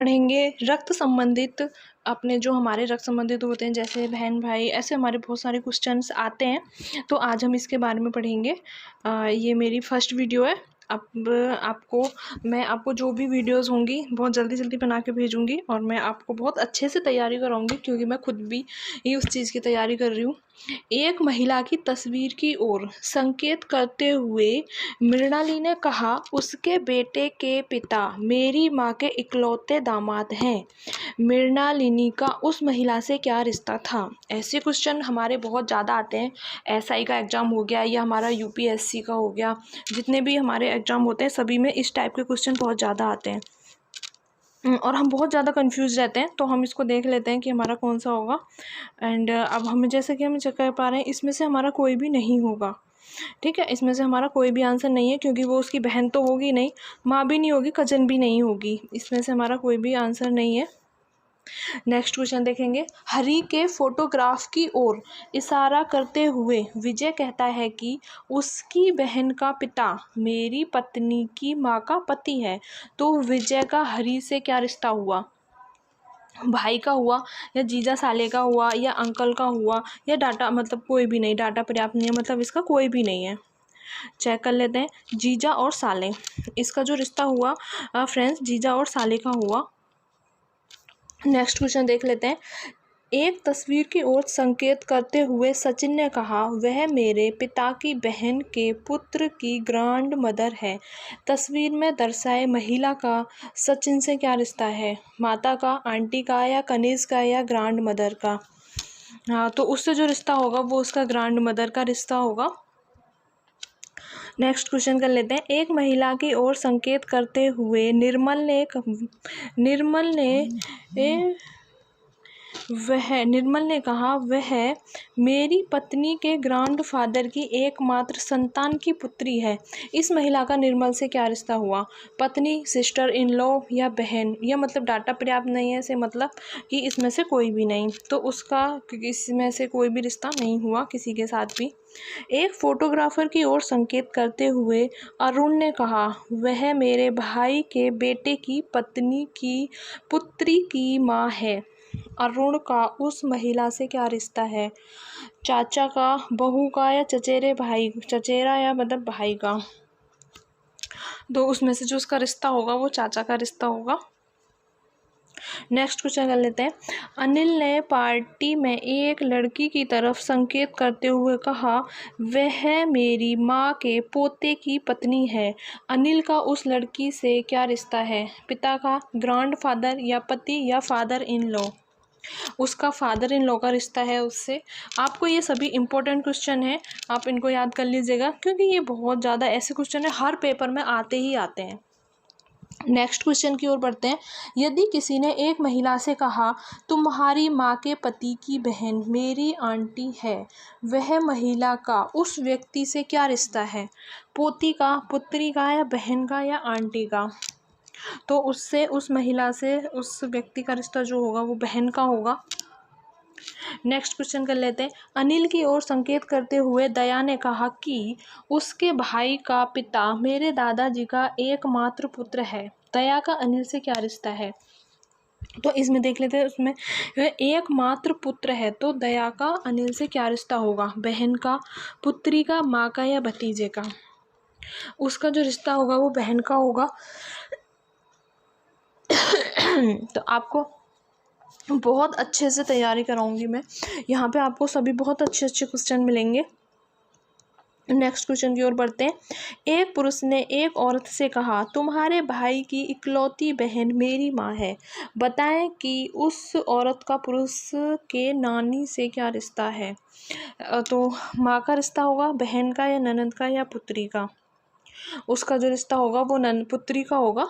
पढ़ेंगे रक्त संबंधित, अपने जो हमारे रक्त संबंधित होते हैं जैसे बहन भाई, ऐसे हमारे बहुत सारे क्वेश्चंस आते हैं। तो आज हम इसके बारे में पढ़ेंगे। ये मेरी फर्स्ट वीडियो है। अब मैं आपको जो भी वीडियोस होंगी बहुत जल्दी जल्दी बना के भेजूंगी, और मैं आपको बहुत अच्छे से तैयारी कराऊंगी क्योंकि मैं खुद भी ये उस चीज़ की तैयारी कर रही हूँ। एक महिला की तस्वीर की ओर संकेत करते हुए मृणालिनी ने कहा, उसके बेटे के पिता मेरी माँ के इकलौते दामाद हैं। मृणालिनी का उस महिला से क्या रिश्ता था? ऐसे क्वेश्चन हमारे बहुत ज़्यादा आते हैं। एसआई का एग्ज़ाम हो गया या हमारा यूपीएससी का हो गया, जितने भी हमारे एग्ज़ाम होते हैं सभी में इस टाइप के क्वेश्चन बहुत ज़्यादा आते हैं और हम बहुत ज़्यादा कंफ्यूज रहते हैं। तो हम इसको देख लेते हैं कि हमारा कौन सा होगा। एंड अब हमें जैसे कि हम चेक कर पा रहे हैं, इसमें से हमारा कोई भी नहीं होगा। ठीक है, इसमें से हमारा कोई भी आंसर नहीं है क्योंकि वो उसकी बहन तो होगी नहीं, माँ भी नहीं होगी, कजन भी नहीं होगी। इसमें से हमारा कोई भी आंसर नहीं है। नेक्स्ट क्वेश्चन देखेंगे। हरी के फोटोग्राफ की ओर इशारा करते हुए विजय कहता है कि उसकी बहन का पिता मेरी पत्नी की माँ का पति है। तो विजय का हरी से क्या रिश्ता हुआ? भाई का हुआ, या जीजा साले का हुआ, या अंकल का हुआ, या डाटा मतलब कोई भी नहीं, डाटा पर्याप्त नहीं है, मतलब इसका कोई भी नहीं है। चेक कर लेते हैं। जीजा और साले, इसका जो रिश्ता हुआ फ्रेंड्स, जीजा और साले का हुआ। नेक्स्ट क्वेश्चन देख लेते हैं। एक तस्वीर की ओर संकेत करते हुए सचिन ने कहा, वह मेरे पिता की बहन के पुत्र की ग्रैंड मदर है। तस्वीर में दर्शाए महिला का सचिन से क्या रिश्ता है? माता का, आंटी का, या कनिष्ठ का, या ग्रैंड मदर का? हाँ, तो उससे जो रिश्ता होगा वो उसका ग्रैंड मदर का रिश्ता होगा। नेक्स्ट क्वेश्चन कर लेते हैं। एक महिला की ओर संकेत करते हुए निर्मल ने कहा, वह मेरी पत्नी के ग्रैंडफादर की एकमात्र संतान की पुत्री है। इस महिला का निर्मल से क्या रिश्ता हुआ? पत्नी, सिस्टर इन लॉ, या बहन? या मतलब डाटा पर्याप्त नहीं है से मतलब कि इसमें से कोई भी नहीं, तो उसका इसमें से कोई भी रिश्ता नहीं हुआ किसी के साथ भी। एक फोटोग्राफर की ओर संकेत करते हुए अरुण ने कहा, वह मेरे भाई के बेटे की पत्नी की पुत्री की माँ है। अरुण का उस महिला से क्या रिश्ता है? चाचा का, बहू का, या चचेरा या मतलब भाई का? तो उसमें से जो उसका रिश्ता होगा वो चाचा का रिश्ता होगा। नेक्स्ट क्वेश्चन कर लेते हैं। अनिल ने पार्टी में एक लड़की की तरफ संकेत करते हुए कहा, वह मेरी माँ के पोते की पत्नी है। अनिल का उस लड़की से क्या रिश्ता है? पिता का, ग्रैंडफादर, या पति, या फादर इन लॉ? उसका फादर इन लॉ का रिश्ता है उससे। आपको ये सभी इंपॉर्टेंट क्वेश्चन है, आप इनको याद कर लीजिएगा क्योंकि ये बहुत ज़्यादा ऐसे क्वेश्चन है हर पेपर में आते ही आते हैं। नेक्स्ट क्वेश्चन की ओर बढ़ते हैं। यदि किसी ने एक महिला से कहा, तुम्हारी माँ के पति की बहन मेरी आंटी है, वह महिला का उस व्यक्ति से क्या रिश्ता है? पोती का, पुत्री का, या बहन का, या आंटी का? तो उससे, उस महिला से उस व्यक्ति का रिश्ता जो होगा वो बहन का होगा। नेक्स्ट क्वेश्चन कर लेते हैं। अनिल की ओर संकेत करते हुए दया ने कहा कि उसके भाई का पिता मेरे दादाजी का एकमात्र पुत्र है। दया का अनिल से क्या रिश्ता है? तो इसमें देख लेते हैं, उसमें एकमात्र पुत्र है, तो दया का अनिल से क्या रिश्ता होगा? बहन का, पुत्री का, माँ का, या भतीजे का? उसका जो रिश्ता होगा वो बहन का होगा। तो आपको बहुत अच्छे से तैयारी कराऊंगी मैं, यहाँ पे आपको सभी बहुत अच्छे अच्छे क्वेश्चन मिलेंगे। नेक्स्ट क्वेश्चन की ओर बढ़ते हैं। एक पुरुष ने एक औरत से कहा, तुम्हारे भाई की इकलौती बहन मेरी माँ है। बताएं कि उस औरत का पुरुष के नानी से क्या रिश्ता है? तो माँ का रिश्ता होगा, बहन का, या ननद का, या पुत्री का? उसका जो रिश्ता होगा वो पुत्री का होगा।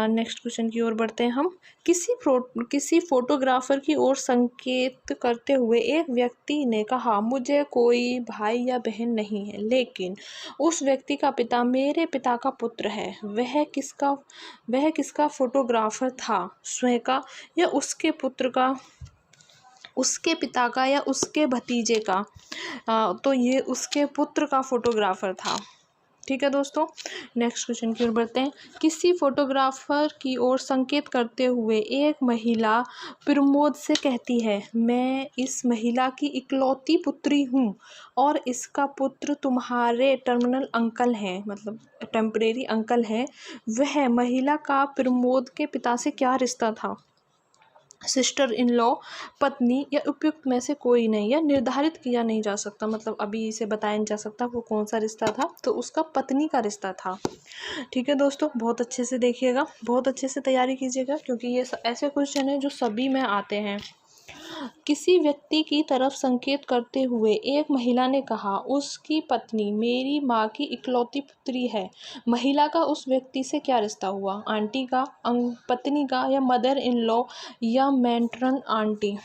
नेक्स्ट क्वेश्चन की ओर बढ़ते हैं हम। किसी फोटोग्राफर की ओर संकेत करते हुए एक व्यक्ति ने कहा, मुझे कोई भाई या बहन नहीं है, लेकिन उस व्यक्ति का पिता मेरे पिता का पुत्र है। वह किसका फोटोग्राफर था? स्वयं का, या उसके पुत्र का, उसके पिता का, या उसके भतीजे का? तो ये उसके पुत्र का फोटोग्राफर था। ठीक है दोस्तों, नेक्स्ट क्वेश्चन की ओर बढ़ते हैं। किसी फोटोग्राफर की ओर संकेत करते हुए एक महिला प्रमोद से कहती है, मैं इस महिला की इकलौती पुत्री हूँ और इसका पुत्र तुम्हारे टर्मिनल अंकल हैं, मतलब टेम्परेरी अंकल हैं। वह महिला का प्रमोद के पिता से क्या रिश्ता था? सिस्टर इन लॉ, पत्नी या उपयुक्त में से कोई नहीं, या निर्धारित किया नहीं जा सकता, मतलब अभी इसे बताया नहीं जा सकता वो कौन सा रिश्ता था, तो उसका पत्नी का रिश्ता था। ठीक है दोस्तों, बहुत अच्छे से देखिएगा, बहुत अच्छे से तैयारी कीजिएगा, क्योंकि ये ऐसे क्वेश्चन हैं जो सभी में आते हैं। किसी व्यक्ति की तरफ संकेत करते हुए एक महिला ने कहा, उसकी पत्नी मेरी माँ की इकलौती पुत्री है। महिला का उस व्यक्ति से क्या रिश्ता हुआ? आंटी का, पत्नी का, या मदर इन लॉ, या मैट्रन आंटी?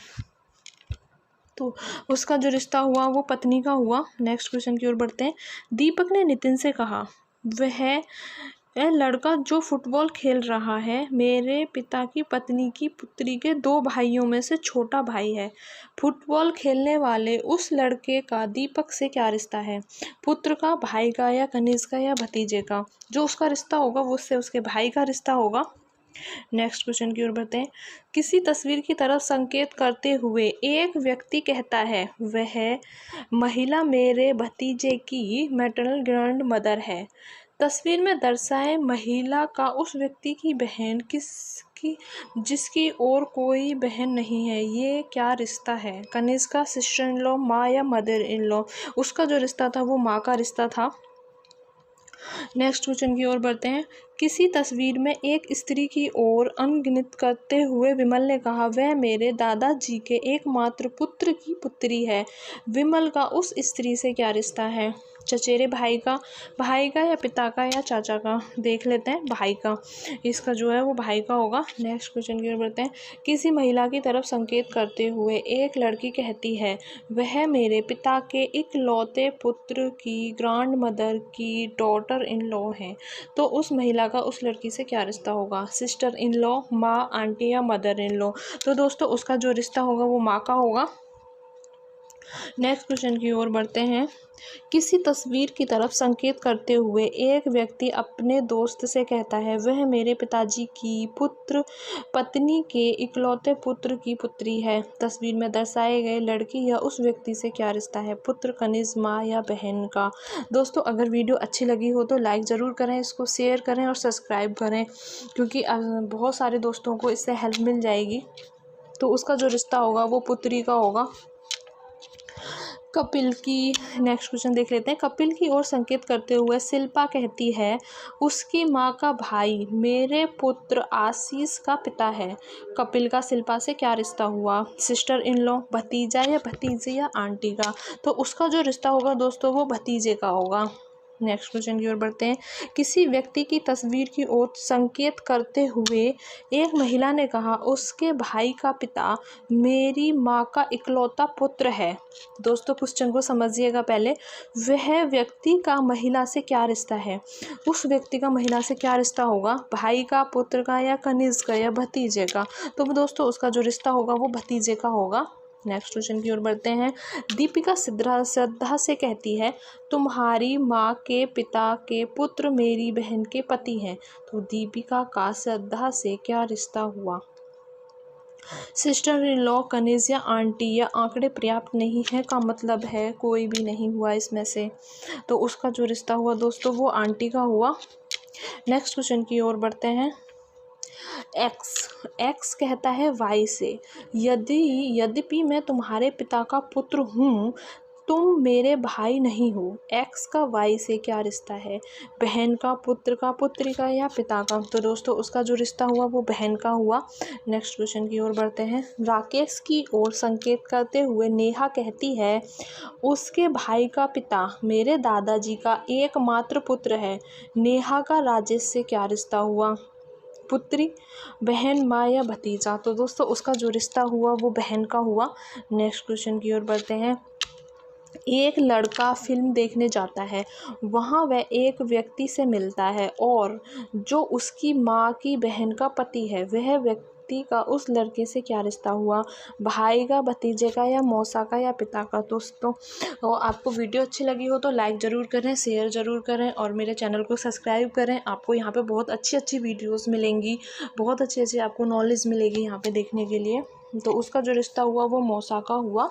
तो उसका जो रिश्ता हुआ वो पत्नी का हुआ। नेक्स्ट क्वेश्चन की ओर बढ़ते हैं। दीपक ने नितिन से कहा, वह लड़का जो फुटबॉल खेल रहा है मेरे पिता की पत्नी की पुत्री के 2 भाइयों में से छोटा भाई है। फुटबॉल खेलने वाले उस लड़के का दीपक से क्या रिश्ता है? पुत्र का, भाई का, या कनिष्ठ का, या भतीजे का? जो उसका रिश्ता होगा वो उससे उसके भाई का रिश्ता होगा। नेक्स्ट क्वेश्चन की ओर बढ़ते हैं। किसी तस्वीर की तरफ संकेत करते हुए एक व्यक्ति कहता है, वह महिला मेरे भतीजे की मैटरनल ग्रैंड मदर है। तस्वीर में दर्शाए महिला का उस व्यक्ति की बहन किसकी जिसकी और कोई बहन नहीं है, ये क्या रिश्ता है? कनिष्का, सिस्टर इन लॉ, माँ, या मदर इन लॉ? उसका जो रिश्ता था वो माँ का रिश्ता था। नेक्स्ट क्वेश्चन की ओर बढ़ते हैं। किसी तस्वीर में एक स्त्री की ओर अनगिनत करते हुए विमल ने कहा, वह मेरे दादाजी के एकमात्र पुत्र की पुत्री है। विमल का उस स्त्री से क्या रिश्ता है? चचेरे भाई का, या पिता का, या चाचा का? देख लेते हैं, भाई का। इसका जो है वो भाई का होगा। नेक्स्ट क्वेश्चन की ओर बढ़ते हैं। किसी महिला की तरफ संकेत करते हुए एक लड़की कहती है, वह मेरे पिता के इकलौते पुत्र की ग्रैंड मदर की डॉटर इन लॉ है। तो उस महिला का उस लड़की से क्या रिश्ता होगा? सिस्टर इन लॉ, माँ, आंटी, या मदर इन लॉ? तो दोस्तों उसका जो रिश्ता होगा वो माँ का होगा। नेक्स्ट क्वेश्चन की ओर बढ़ते हैं। किसी तस्वीर की तरफ संकेत करते हुए एक व्यक्ति अपने दोस्त से कहता है, वह मेरे पिताजी की पत्नी के इकलौते पुत्र की पुत्री है। तस्वीर में दर्शाए गए लड़की या उस व्यक्ति से क्या रिश्ता है? पुत्र, कनिष्ठ, माँ, या बहन का? दोस्तों अगर वीडियो अच्छी लगी हो तो लाइक ज़रूर करें, इसको शेयर करें और सब्सक्राइब करें, क्योंकि बहुत सारे दोस्तों को इससे हेल्प मिल जाएगी। तो उसका जो रिश्ता होगा वो पुत्री का होगा। कपिल की नेक्स्ट क्वेश्चन देख लेते हैं। कपिल की ओर संकेत करते हुए शिल्पा कहती है, उसकी माँ का भाई मेरे पुत्र आशीष का पिता है। कपिल का शिल्पा से क्या रिश्ता हुआ? सिस्टर इन लॉ, भतीजा, या भतीजी, या आंटी का? तो उसका जो रिश्ता होगा दोस्तों वो भतीजे का होगा। नेक्स्ट क्वेश्चन की ओर बढ़ते हैं। किसी व्यक्ति की तस्वीर की ओर संकेत करते हुए एक महिला ने कहा, उसके भाई का पिता मेरी माँ का इकलौता पुत्र है। दोस्तों क्वेश्चन को समझिएगा पहले। वह व्यक्ति का महिला से क्या रिश्ता है? उस व्यक्ति का महिला से क्या रिश्ता होगा? भाई का, पुत्र का, या कनिष्ठ का, या भतीजे का? तो दोस्तों उसका जो रिश्ता होगा वो भतीजे का होगा। नेक्स्ट क्वेश्चन की ओर बढ़ते हैं। दीपिका श्रद्धा से कहती है, तुम्हारी माँ के पिता के पुत्र मेरी बहन के पति हैं। तो दीपिका का श्रद्धा से क्या रिश्ता हुआ? सिस्टर इन लॉ, कनिष्ठ, या आंटी? या आंकड़े पर्याप्त नहीं है का मतलब है कोई भी नहीं हुआ इसमें से। तो उसका जो रिश्ता हुआ दोस्तों वो आंटी का हुआ। नेक्स्ट क्वेश्चन की ओर बढ़ते हैं। एक्स कहता है वाई से, यद्यपि मैं तुम्हारे पिता का पुत्र हूँ, तुम मेरे भाई नहीं हो। एक्स का वाई से क्या रिश्ता है? बहन का, पुत्र का, पुत्री का, या पिता का? तो दोस्तों उसका जो रिश्ता हुआ वो बहन का हुआ। नेक्स्ट क्वेश्चन की ओर बढ़ते हैं। राकेश की ओर संकेत करते हुए नेहा कहती है, उसके भाई का पिता मेरे दादाजी का एकमात्र पुत्र है। नेहा का राजेश से क्या रिश्ता हुआ? पुत्री, बहन, माँ, या भतीजा? तो दोस्तों उसका जो रिश्ता हुआ वो बहन का हुआ। नेक्स्ट क्वेश्चन की ओर बढ़ते हैं। एक लड़का फिल्म देखने जाता है, वहाँ वह एक व्यक्ति से मिलता है और जो उसकी माँ की बहन का पति है। वह व्यक्ति व्यक्ति का उस लड़के से क्या रिश्ता हुआ, भाई का, भतीजे का या मौसा का या पिता का। दोस्तों आपको वीडियो अच्छी लगी हो तो लाइक ज़रूर करें, शेयर ज़रूर करें और मेरे चैनल को सब्सक्राइब करें। आपको यहाँ पे बहुत अच्छी अच्छी वीडियोस मिलेंगी, बहुत अच्छी अच्छी आपको नॉलेज मिलेगी यहाँ पे देखने के लिए। तो उसका जो रिश्ता हुआ वो मौसा का हुआ।